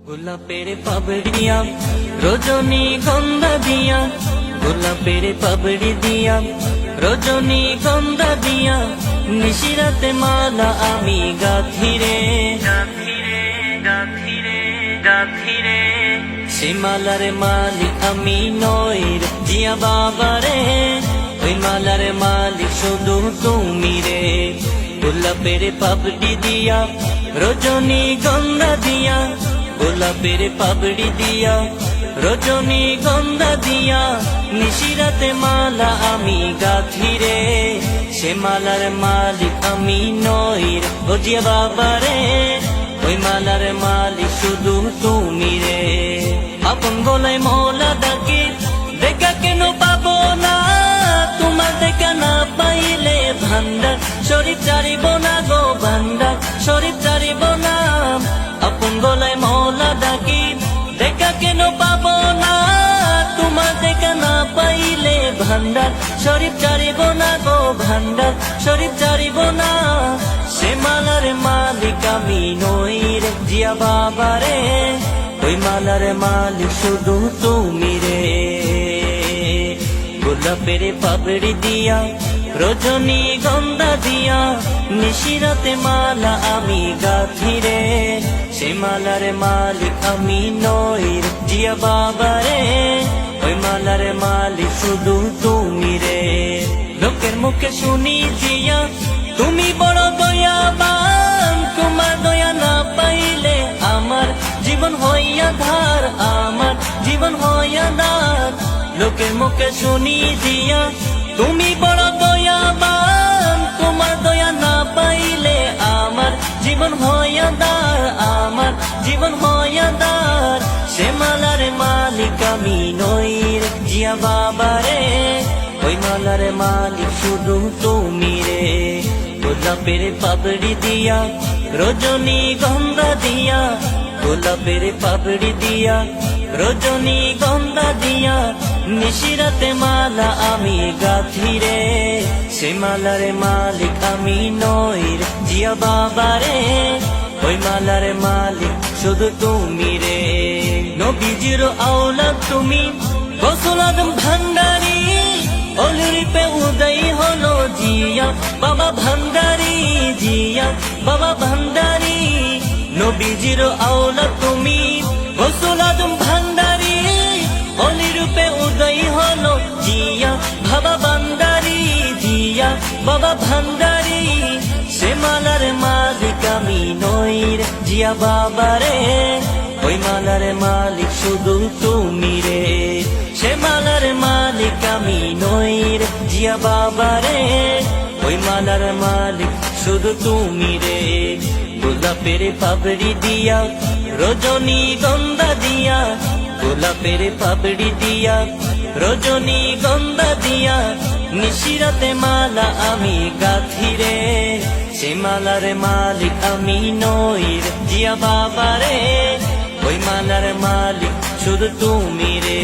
গোলাপের পাপড়ি দিয়া রজনী গন্ধা দিয়া, গোলাপের পাপড়ি দিয়া রজনী গন্ধা দিয়া, নিশিরাতে মালা আমি গাঁথিরে গাঁথিরে গাঁথিরে গাঁথিরে। সে মালার মালিক আমি নইর জিয়া বাবারে, ওই মালার মালিক শুধু তুমি রে। গোলাপের পাপড়ি দিয়া রজনী গন্ধা দিয়া, গোলাপের পাপড়ি দিয়া রজনী গন্ধা দিয়া, নিশিরাতে মালা আমি গাঁথিরে। সে মালার মালিক আমি নইর জিয়া বাবারে, ওই মালার মালিক শুধু তুমি রে। আপন গলায় মৌলা ডাকে দেখা কেন পাবো না, তোমার দেখা না পাইলে ভান্ডার শরীফ চারিব না গো, ভান্ডার শরীফ চারিব না। আপন গলায় মৌলা ডাকি দেখা কেন পাবো না, তোমার দেখা না পাইলে ভান্ডার শরীফ চারিব না গো, ভান্ডার শরীফ চারিব না। সে মালার মালিক আমি নইর জিয়া বাবারে, ওই মালার মালিক শুধু তুমি রে। গোলাপের পাপড়ি দিয়া রজনী গন্ধা দিয়া, নিশিরাতে মালা আমি গাঁথিরে। সে মালার মালিক আমি নইর জিয়া বাবারে, ওই মালার মালিক শুধু তুমি রে। লোকের মুখে শুনি জিয়া তুমি বড় দয়াবান, তোমার দয়া না পাইলে আমার জীবন হইয়া ধার, আমার জীবন হইয়া ধার। লোকের মুখে শুনি জিয়া তুমি বড় দয়াবান, তোমার দয়া না পাইলে আমার জীবন হইয়া ধার, আমার জীবন হইয়া ধার। সে মালার মালিক আমি নইর জিয়া বাবারে, ওই মালার মালিক শুধু তুমি রে। গোলাপের পাপড়ি দিয়া রজনী গন্ধা দিয়া, গোলাপের পাপড়ি দিয়া রজনী গন্ধা দিয়া, নিশিরাতে মালা আমি গাঁথিরে। সে মালার মালিক আমি নইর জিয়া বাবারে, ওই মালার মালিক শুধু তুমি রে। নবীজির আওলাদ তুমি গৌসুল আজম ভান্ডারী, অলরিপে উদয় হলো জিয়া বাবা ভান্ডারী, জিয়া বাবা ভান্ডারী। নবীজির আওলাদ তুমি গৌসুল আজম ভান্ডারী, অলিরূপে উদয় হলো জিয়া বাবা ভান্ডারী, জিয়া বাবা ভান্ডারী। সে মালার মালিক আমি নইর জিয়া বাবারে, ওই মালার মালিক শুধু তুমি রে। সে মালার মালিক আমি নইর জিয়া বাবারে, ওই মালার মালিক শুধু তুমি রে। গোলাপের পাপড়ি দিয়া রজনী গন্ধা দিয়া, গোলাপের পাপড়ি দিয়া রজনী গন্ধা দিয়া, নিশিরাতে মালা আমি গাঁথিরে। সে মালার মালিক আমি নইর জিয়া বাবারে, ওই মালার মালিক শুধু তুমি রে।